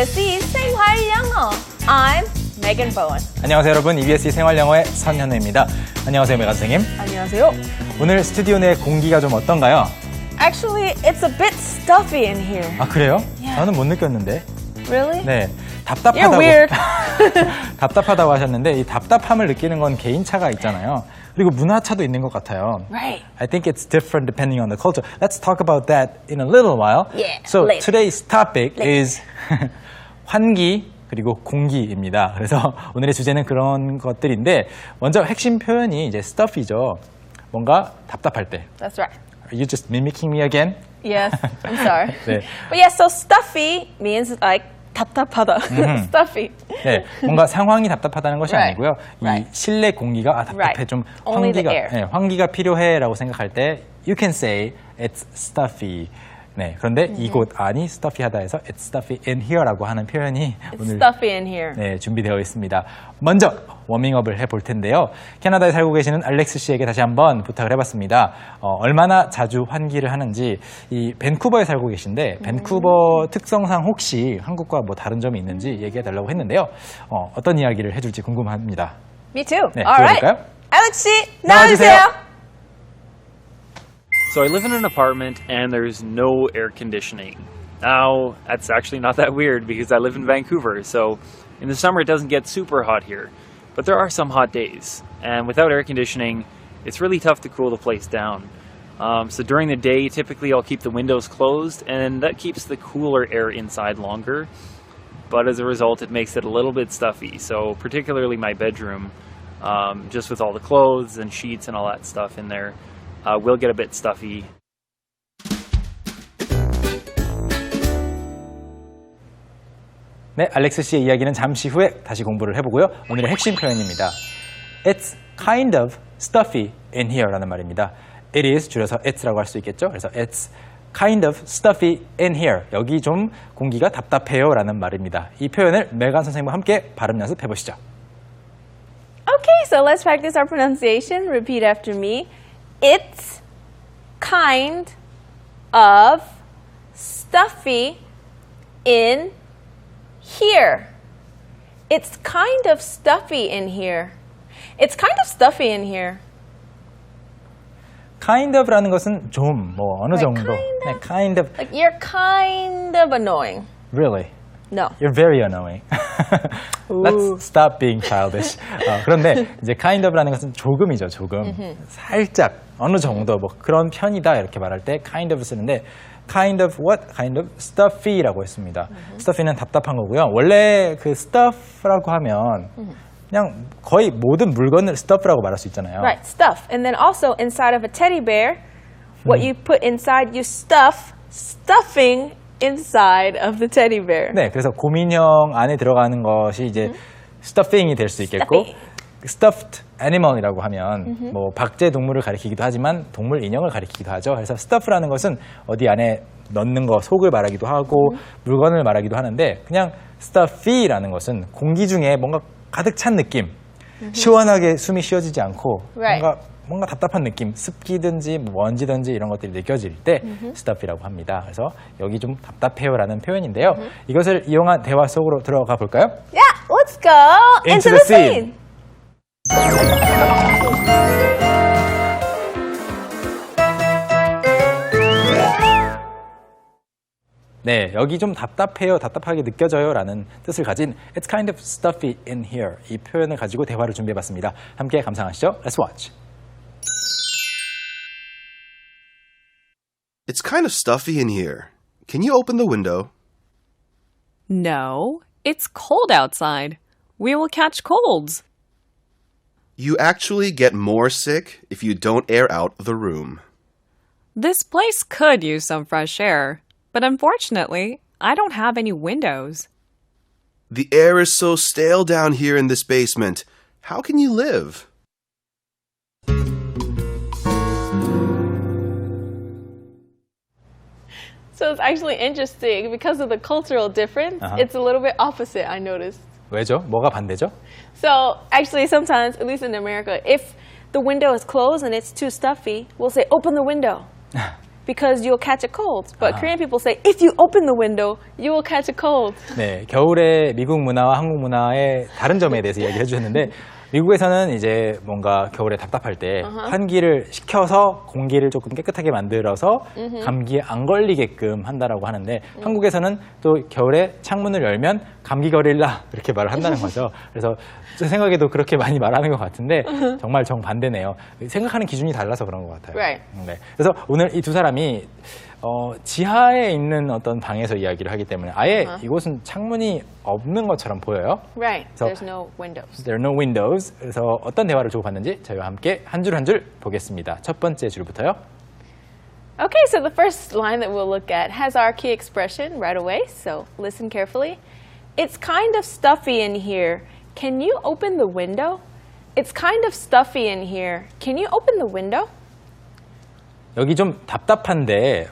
EBS 생활영어. I'm Megan Bowen. 안녕하세요 여러분. EBS 생활영어의 선현우입니다. 안녕하세요 메가 선생님. 안녕하세요. 오늘 스튜디오 내 공기가 좀 어떤가요? Actually, it's a bit stuffy in here. 아 그래요? Yeah. 저는 못 느꼈는데. Really? 네, You're 답답하다고 weird. 답답하다고 하셨는데 이 답답함을 느끼는 건 개인차가 있잖아요. 그리고 문화차도 있는 것 같아요. Right. I think it's different depending on the culture. Let's talk about that in a little while. Yeah, So later. today's topic Later. is 환기 그리고 공기입니다. 그래서 오늘의 주제는 그런 것들인데 먼저 핵심 표현이 이제 stuff이죠. 뭔가 답답할 때. That's right. Are you just mimicking me again? Yes, I'm sorry. 네. But yeah, so stuffy means like 답답하다. stuffy. 네, 뭔가 상황이 답답하다는 것이 Right. 아니고요. 이 Right. 실내 공기가 답답해 Right. 좀 Only the 환기가 air. 네, 환기가 필요해라고 생각할 때 you can say it's stuffy. 네, 그런데 이곳 안이 stuffy하다 해서 it's stuffy in here라고 하는 표현이 It's 오늘 stuffy in here. 네, 준비되어 있습니다. 먼저 워밍업을 해볼 텐데요. 캐나다에 살고 계시는 알렉스 씨에게 다시 한번 부탁을 해봤습니다. 얼마나 자주 환기를 하는지. 이 밴쿠버에 살고 계신데 밴쿠버 특성상 혹시 한국과 뭐 다른 점이 있는지 얘기해달라고 했는데요. 어떤 이야기를 해줄지 궁금합니다. Me too. 네, All right. 들어볼까요? Alex 씨, 나와주세요. 나와주세요. So I live in an apartment and there's no air conditioning. Now, that's actually not that weird because I live in Vancouver, so in the summer it doesn't get super hot here. But there are some hot days, and without air conditioning, it's really tough to cool the place down. So during the day, typically I'll keep the windows closed, and that keeps the cooler air inside longer. But as a result, it makes it a little bit stuffy. So particularly my bedroom, just with all the clothes and sheets and all that stuff in there, will get a bit stuffy. 네, 알렉스 씨의 이야기는 잠시 후에 다시 공부를 해보고요. 오늘의 핵심 표현입니다. It's kind of stuffy in here라는 말입니다. It is 줄여서 it's라고 할 수 있겠죠. 그래서 it's kind of stuffy in here. 여기 좀 공기가 답답해요라는 말입니다. 이 표현을 메간 선생님과 함께 발음 연습해 보시죠. Okay, so let's practice our pronunciation. Repeat after me. It's kind of stuffy in here. It's kind of stuffy in here. It's kind of stuffy in here. kind of라는 것은 좀, 뭐 어느 Right, 정도. kind of. 네, kind of. Like you're kind of annoying. Really? No. You're very annoying. Let's stop being childish. 그런데 이제 kind of라는 것은 조금이죠, 조금. 살짝, 어느 정도, 뭐 그런 편이다 이렇게 말할 때 kind of 쓰는데 kind of what? kind of stuffy라고 했습니다. stuffy는 답답한 거고요. 원래 그 stuff라고 하면 그냥 거의 모든 물건을 stuff라고 말할 수 있잖아요. Right, stuff. And then also inside of a teddy bear, what you put inside, you stuff stuffing inside of the teddy bear. 네, 그래서 곰인형 안에 들어가는 것이 이제 stuffing이 될 수 있겠고 Stuffing. stuffed animal이라고 하면 뭐 박제 동물을 가리키기도 하지만 동물 인형을 가리키기도 하죠. 그래서 stuff라는 것은 어디 안에 넣는 거, 속을 말하기도 하고 물건을 말하기도 하는데 그냥 stuffy라는 것은 공기 중에 뭔가 가득 찬 느낌, 시원하게 숨이 쉬어지지 않고 Right. 뭔가 답답한 느낌, 습기든지 뭐 먼지든지 이런 것들이 느껴질 때 stuff이라고 합니다. 그래서 여기 좀 답답해요라는 표현인데요. 이것을 이용한 대화 속으로 들어가 볼까요? Yeah, let's go Into into the the scene. 네, 여기 좀 답답해요, 답답하게 느껴져요라는 뜻을 가진 It's kind of stuffy in here 이 표현을 가지고 대화를 준비해봤습니다. 함께 감상하시죠. Let's watch. It's kind of stuffy in here. Can you open the window? No, it's cold outside. We will catch colds. You actually get more sick if you don't air out the room. This place could use some fresh air, but unfortunately, I don't have any windows. The air is so stale down here in this basement. How can you live? So it's actually interesting because of the cultural difference. Uh-huh. It's a little bit opposite, I noticed. 왜죠? 뭐가 반대죠? So actually sometimes, at least in America, if the window is closed and it's too stuffy, we'll say, open the window. because you'll catch a cold. But Korean people say, if you open the window, you will catch a cold. 네, 겨울에 미국 문화와 한국 문화의 다른 점에 대해서 이야기해 주셨는데 미국에서는 이제 뭔가 겨울에 답답할 때 환기를 시켜서 공기를 조금 깨끗하게 만들어서 감기에 안 걸리게끔 한다라고 하는데 한국에서는 또 겨울에 창문을 열면 감기 걸릴라 이렇게 말을 한다는 거죠. 그래서 제 생각에도 그렇게 많이 말하는 것 같은데 정말 정반대네요. 생각하는 기준이 달라서 그런 것 같아요. Right. 네. 그래서 오늘 이 두 사람이 지하에 있는 어떤 방에서 이야기를 하기 때문에 아예 이곳은 창문이 없는 것처럼 보여요. Right. So- There's no windows. There are no windows. 그래서 어떤 대화를 주고받는지 저희와 함께 한 줄 한 줄 보겠습니다. 첫 번째 줄부터요. Okay, so the first line that we'll look at has our key expression right away, so listen carefully. It's kind of stuffy in here. Can you open the window? It's kind of stuffy in here. Can you open the window? 여기 좀 답답한데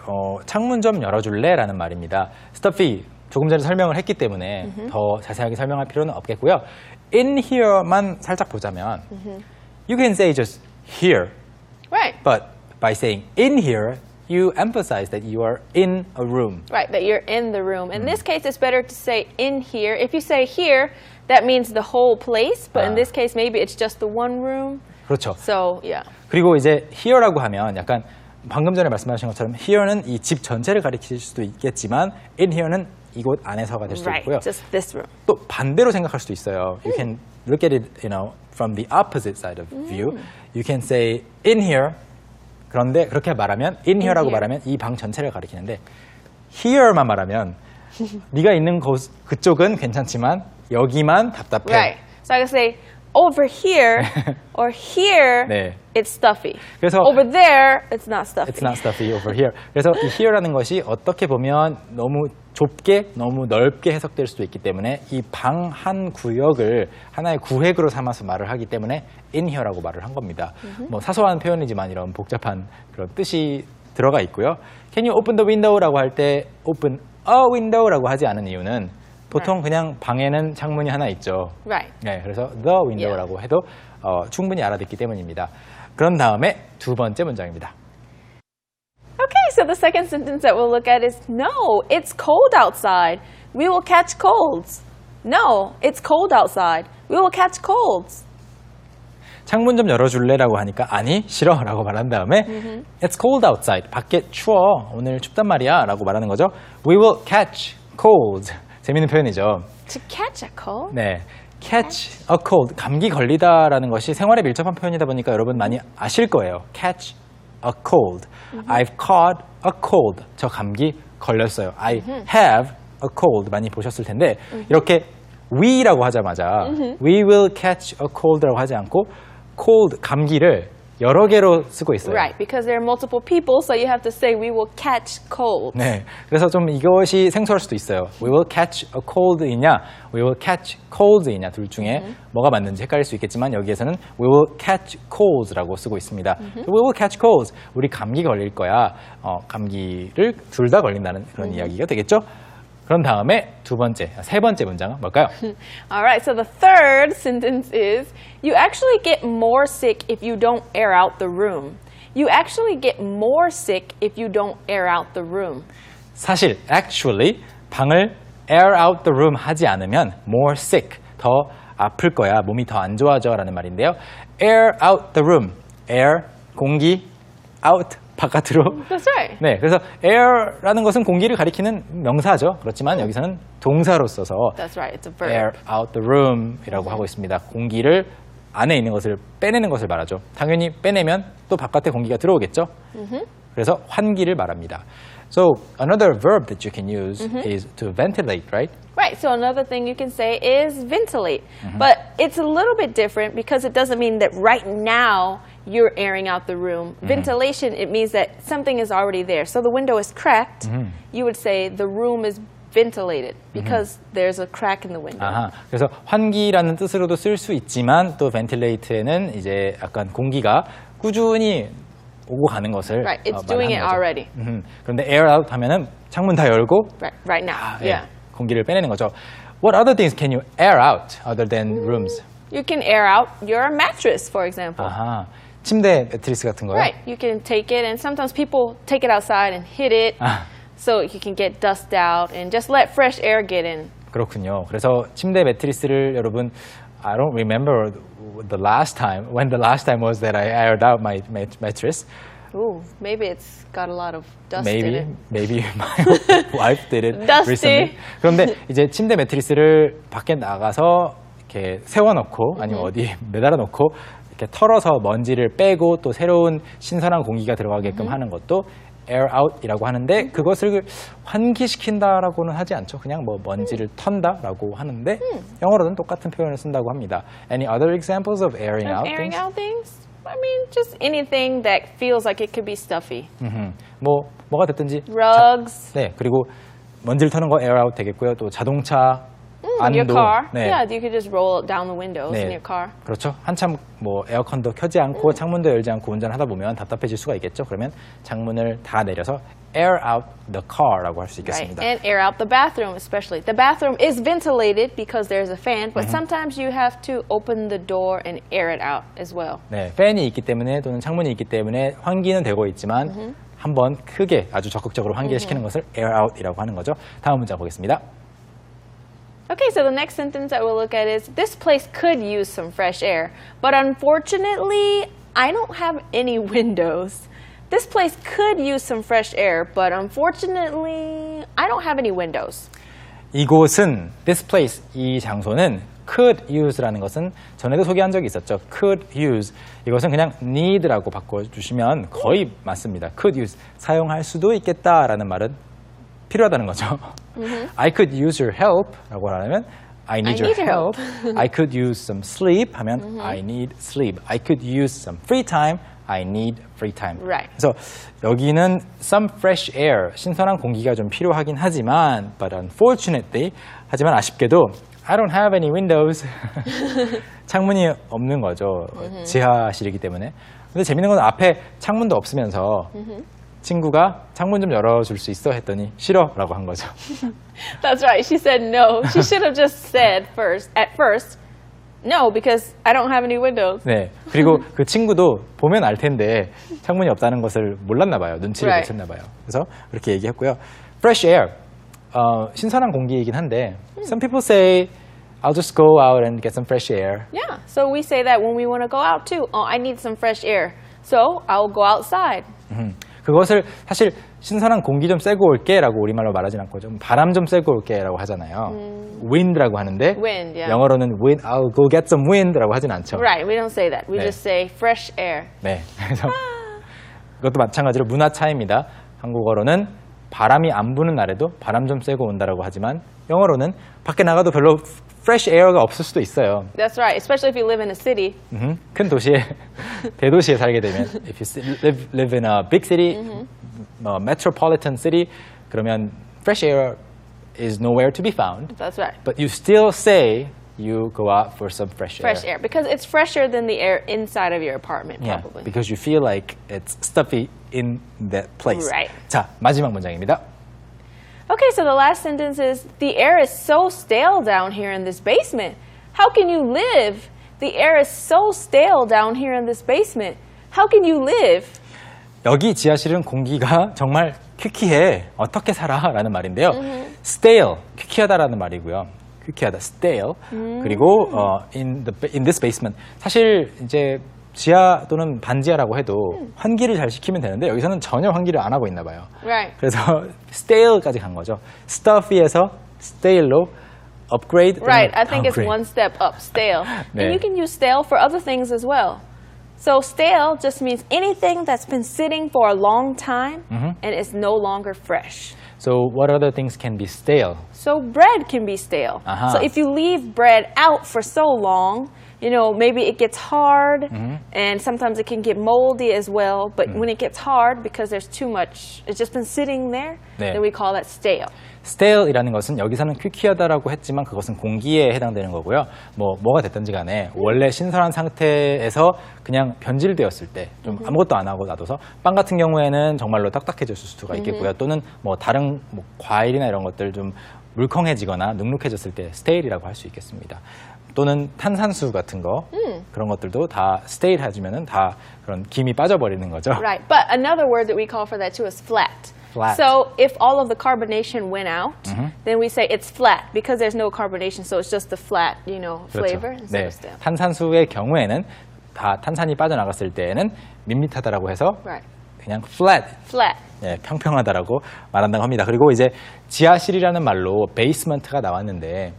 창문 좀 열어줄래? 라는 말입니다. stuffy 조금 전에 설명을 했기 때문에 더 자세하게 설명할 필요는 없겠고요. in here만 살짝 보자면 you can say just here, Right. but by saying in here, you emphasize that you are in a room. Right, that you're in the room. In this case, it's better to say in here. If you say here, that means the whole place, but in this case, maybe it's just the one room. 그렇죠. So, yeah. 그리고 이제 here라고 하면 약간 방금 전에 말씀하신 것처럼 here는 이 집 전체를 가리킬 수도 있겠지만 in here는 이곳 안에서가 될 수도 Right, 있고요. just this room. 또 반대로 생각할 수도 있어요. You can look at it, from the opposite side of view. You can say in here. 그런데 그렇게 말하면 in here라고 here. 말하면 이 방 전체를 가리키는데 here만 말하면 네가 있는 곳 그쪽은 괜찮지만 여기만 답답해. Right. So I can say over here or here, 네. it's stuffy. 그래서 Over there, it's not stuffy. It's not stuffy over here. 그래서 이 here라는 것이 어떻게 보면 너무 좁게, 너무 넓게 해석될 수도 있기 때문에 이 방 한 구역을 하나의 구획으로 삼아서 말을 하기 때문에 in here라고 말을 한 겁니다. 뭐 사소한 표현이지만 이런 복잡한 그런 뜻이 들어가 있고요. Can you open the window라고 할 때 open a window라고 하지 않은 이유는 보통 그냥 방에는 창문이 하나 있죠. Right. 네, 그래서 the window라고 해도 충분히 알아듣기 때문입니다. 그런 다음에 두 번째 문장입니다. Okay, so the second sentence that we'll look at is no, it's cold outside. We will catch colds. No, it's cold outside. We will catch colds. 창문 좀 열어줄래라고 하니까 아니 싫어라고 말한 다음에 It's cold outside. 밖에 추워. 오늘 춥단 말이야 라고 말하는 거죠. We will catch colds. 재밌는 표현이죠. To catch a cold? 네, catch a cold. 감기 걸리다라는 것이 생활에 밀접한 표현이다 보니까 여러분 많이 아실 거예요. catch a cold. I've caught a cold. 저 감기 걸렸어요. I have a cold. 많이 보셨을 텐데 이렇게 we라고 하자마자 we will catch a cold라고 하지 않고 cold, 감기를 여러 개로 쓰고 있어요. Right, because there are multiple people, so you have to say we will catch cold. 네, 그래서 좀 이것이 생소할 수도 있어요. We will catch a cold이냐, we will catch colds이냐 둘 중에 뭐가 맞는지 헷갈릴 수 있겠지만 여기에서는 we will catch colds라고 쓰고 있습니다. We will catch colds. 우리 감기 걸릴 거야. 감기를 둘 다 걸린다는 그런 이야기가 되겠죠? 그런 다음에 세 번째 문장은 뭘까요? All right, so the third sentence is you actually get more sick if you don't air out the room. You actually get more sick if you don't air out the room. 사실 actually 방을 air out the room 하지 않으면 more sick, 더 아플 거야, 몸이 더 안 좋아져 라는 말인데요. air out the room, air, 공기, out, 바깥으로. That's right. 네, 그래서 air라는 것은 공기를 가리키는 명사죠. 그렇지만 여기서는 동사로 써서 That's right, it's a verb. air out the room이라고 하고 있습니다. 공기를 안에 있는 것을 빼내는 것을 말하죠. 당연히 빼내면 또 바깥에 공기가 들어오겠죠. 그래서 환기를 말합니다. So another verb that you can use is to ventilate, right? Right, so another thing you can say is ventilate. But it's a little bit different because it doesn't mean that right now you're airing out the room. Ventilation, it means that something is already there. So the window is cracked, you would say the room is ventilated because there's a crack in the window. 아하, 그래서 환기라는 뜻으로도 쓸 수 있지만 또 ventilate는 이제 약간 공기가 꾸준히 오고 가는 것을 Right, it's 말하는 doing it 거죠. already. 그런데 air out 하면은 창문 다 열고 Right now, yeah. 공기를 빼내는 거죠. What other things can you air out other than rooms? You can air out your mattress, for example. 아하, 침대 매트리스 같은 거요? Right. You can take it, and sometimes people take it outside and hit it so you can get dust out and just let fresh air get in. 그렇군요. 그래서 침대 매트리스를 여러분 I don't remember the last time when the last time was that I aired out my mattress. Ooh, maybe it's got a lot of dust in it. Maybe my wife did it Dusty. recently. 그런데 이제 침대 매트리스를 밖에 나가서 이렇게 세워놓고 아니면 어디 매달아놓고 이렇게 털어서 먼지를 빼고 또 새로운 신선한 공기가 들어가게끔 하는 것도 air out이라고 하는데 그것을 환기시킨다라고는 하지 않죠. 그냥 뭐 먼지를 턴다라고 하는데 영어로는 똑같은 표현을 쓴다고 합니다. Any other examples of airing Of out airing things? out things? I mean, just anything that feels like it could be stuffy. 뭐가 됐든지 Rugs, 네, 그리고 먼지를 터는 거 air out 되겠고요. 또 자동차 your 안도 car. 네. Yeah, you could just roll it down the windows in 네, your car. 그렇죠. 한참 뭐 에어컨도 켜지 않고 창문도 열지 않고 운전하다 보면 답답해질 수가 있겠죠. 그러면 창문을 다 내려서 air out the car라고 할 수 Right. 있겠습니다. And air out the bathroom, especially. The bathroom is ventilated because there's a fan, but sometimes you have to open the door and air it out as well. 네, 팬이 있기 때문에 또는 창문이 있기 때문에 환기는 되고 있지만 한번 크게 아주 적극적으로 환기를 시키는 것을 air out이라고 하는 거죠. 다음 문장 보겠습니다. Okay, so the next sentence that we'll look at is this place could use some fresh air, but unfortunately, I don't have any windows. This place could use some fresh air, but unfortunately, I don't have any windows. 이곳은 this place 이 장소는 could use라는 것은 전에도 소개한 적이 있었죠. could use 이것은 그냥 need라고 바꿔주시면 거의 맞습니다. could use 사용할 수도 있겠다라는 말은 필요하다는 거죠. I could use your help라고 하면 I need your help. I could use some sleep 하면 I need sleep. I could use some free time. I need free time. Right. 그래서 여기는 some fresh air, 신선한 공기가 좀 필요하긴 하지만 but unfortunately, 하지만 아쉽게도 I don't have any windows. 창문이 없는 거죠. 지하실이기 때문에. 근데 재밌는 건 앞에 창문도 없으면서 친구가 창문 좀 열어줄 수 있어 했더니 싫어라고 한 거죠. That's right. She said no. She should have just said at first, no, because I don't have any windows. 네. 그리고 그 친구도 보면 알 텐데 창문이 없다는 것을 몰랐나 봐요. 눈치를 못 Right. 챘나 봐요. 그래서 그렇게 얘기했고요. Fresh air. 신선한 공기이긴 한데 some people say I'll just go out and get some fresh air. Yeah. So we say that when we want to go out too. Oh, I need some fresh air. So I'll go outside. 그것을 사실 신선한 공기 좀 쐬고 올게라고 우리말로 말하진 않고 좀 바람 좀 쐬고 올게라고 하잖아요. wind라고 하는데 Wind, yeah. 영어로는 wind, I'll go get some wind라고 하진 않죠. Right. We don't say that. We 네. just say fresh air. 네. 그래서 그것도 마찬가지로 문화 차이입니다. 한국어로는 바람이 안 부는 날에도 바람 좀 쐬고 온다라고 하지만 영어로는 밖에 나가도 별로 fresh air가 없을 수도 있어요. That's right. Especially if you live in a city. 큰 도시에 대도시에 살게 되면 if you live in a big city, metropolitan city, 그러면 fresh air is nowhere to be found. That's right. But you still say you go out for some fresh air. Fresh air. Because it's fresher than the air inside of your apartment, Yeah, probably. because you feel like it's stuffy in that place. Right. 자, 마지막 문장입니다. Okay, so the last sentence is the air is so stale down here in this basement. How can you live? The air is so stale down here in this basement. How can you live? 여기 지하실은 공기가 정말 퀴퀴해. 어떻게 살아? 라는 말인데요. stale, 퀴퀴하다라는 말이고요. 퀴퀴하다, stale. 그리고 in this basement. 사실 이제 지하 또는 반지하라고 해도 환기를 잘 시키면 되는데 여기서는 전혀 환기를 안 하고 있나 봐요. Right. 그래서 stale까지 간 거죠. stuffy에서 stale로 upgrade. Right, I think it's downgrade. one step up, stale. 네. And you can use stale for other things as well. So stale just means anything that's been sitting for a long time and is no longer fresh. So what other things can be stale? So bread can be stale. Uh-huh. So if you leave bread out for so long, you know, maybe it gets hard and sometimes it can get moldy as well. But when it gets hard because there's too much, it's just been sitting there, 네. then we call that stale. stale이라는 것은 여기서는 퀴퀴하다라고 했지만 그것은 공기에 해당되는 거고요. 뭐가 됐든지 간에 원래 신선한 상태에서 그냥 변질되었을 때 좀 아무것도 안 하고 놔둬서 빵 같은 경우에는 정말로 딱딱해질 수가 있겠고요. 또는 뭐 다른 과일이나 이런 것들 좀 물컹해지거나 눅눅해졌을 때 stale이라고 할 수 있겠습니다. 또는 탄산수 같은 거 그런 것들도 다 stale 해주면은 다 그런 김이 빠져버리는 거죠. Right. But another word that we call for that too is flat. Flat. So if all of the carbonation went out, then we say it's flat because there's no carbonation. So it's just the flat, flavor instead 네, of stale. 탄산수의 경우에는 다 탄산이 빠져나갔을 때에는 밋밋하다라고 해서 Right. 그냥 flat, Flat. 예, 평평하다라고 말한다고 합니다. 그리고 이제 지하실이라는 말로 basement가 나왔는데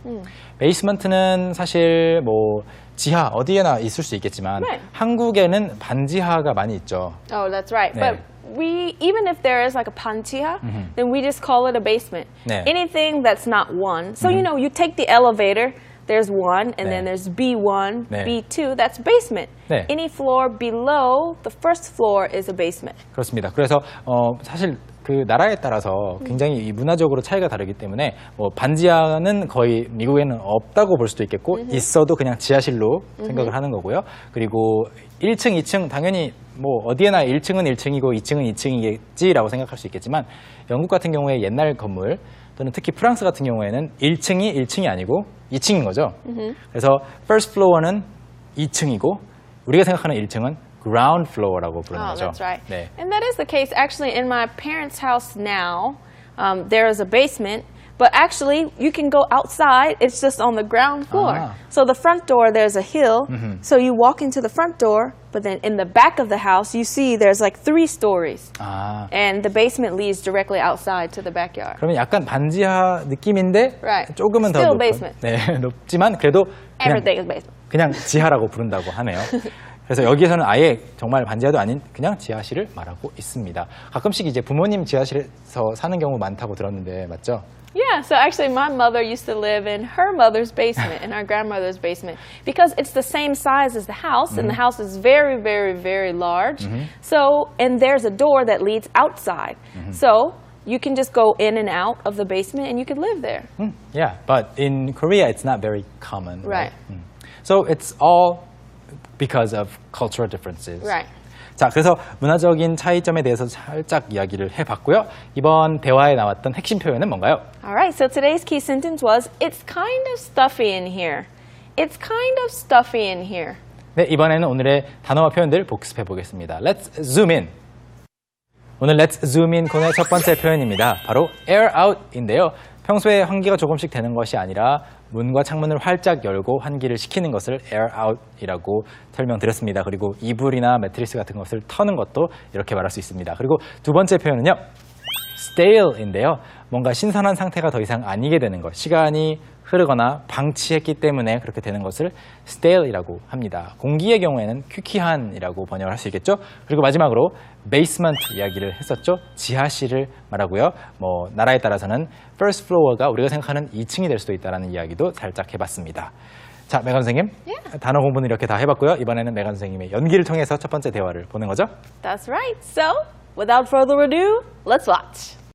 basement는 사실 뭐 지하 어디에나 있을 수 있겠지만 Right. 한국에는 반지하가 많이 있죠. Oh, that's right. 네. But we, even if there is like a pantiha, then we just call it a basement. 네. Anything that's not one. So, you take the elevator, there's one, and then 네. there's B1, 네. B2, that's basement. 네. Any floor below the first floor is a basement. 그렇습니다. 그래서 사실 그 나라에 따라서 굉장히 이 문화적으로 차이가 다르기 때문에 뭐 반지하는 거의 미국에는 없다고 볼 수도 있겠고 있어도 그냥 지하실로 생각을 하는 거고요. 그리고 1층, 2층 당연히 뭐 어디에나 1층은 1층이고 2층은 2층이겠지라고 생각할 수 있겠지만 영국 같은 경우에 옛날 건물 또는 특히 프랑스 같은 경우에는 1층이 1층이 아니고 2층인 거죠. 그래서 first floor는 2층이고 우리가 생각하는 1층은 ground floor라고 부르는 Oh, 거죠. that's right. 네. And that is the case. Actually, in my parents' house now, there is a basement, but actually, you can go outside. It's just on the ground floor. Ah. So the front door, there's a hill. So you walk into the front door, but then in the back of the house, you see there's like 3 stories. 아, And the basement leads directly outside to the backyard. 그러면 약간 반지하 느낌인데 Right. 조금은 더 Still 높은, basement. 네, 높지만 그래도 Everything is basement. 그냥 지하라고 부른다고 하네요. 그래서 여기에서는 아예 정말 반지하도 아닌 그냥 지하실을 말하고 있습니다. 가끔씩 이제 부모님 지하실에서 사는 경우 많다고 들었는데 맞죠? Yeah, so actually my mother used to live in her mother's basement, in our grandmother's basement, because it's the same size as the house, and the house is very, very, very large. So, and there's a door that leads outside. So, you can just go in and out of the basement and you could live there. Yeah, but in Korea it's not very common. Right. So it's all because of cultural differences. Right. 자, 그래서 문화적인 차이점에 대해서 살짝 이야기를 해봤고요. 이번 대화에 나왔던 핵심 표현은 뭔가요? All right, so today's key sentence was, it's kind of stuffy in here. It's kind of stuffy in here. 네, 이번에는 오늘의 단어와 표현들 복습해 보겠습니다. Let's zoom in. 오늘 Let's zoom in 코너의 첫 번째 표현입니다. 바로 air out인데요. 평소에 환기가 조금씩 되는 것이 아니라 문과 창문을 활짝 열고 환기를 시키는 것을 air out이라고 설명드렸습니다. 그리고 이불이나 매트리스 같은 것을 터는 것도 이렇게 말할 수 있습니다. 그리고 두 번째 표현은요. stale인데요. 뭔가 신선한 상태가 더 이상 아니게 되는 것. 시간이 흐르거나 방치했기 때문에 그렇게 되는 것을 stale이라고 합니다. 공기의 경우에는 퀴퀴한이라고 번역을 할 수 있겠죠. 그리고 마지막으로 basement 이야기를 했었죠. 지하실을 말하고요. 뭐 나라에 따라서는 first floor가 우리가 생각하는 2층이 될 수도 있다는 이야기도 살짝 해봤습니다. 자, 메간 선생님. 단어 공부는 이렇게 다 해봤고요. 이번에는 메간 선생님의 연기를 통해서 첫 번째 대화를 보는 거죠. That's right. So, without further ado, let's watch.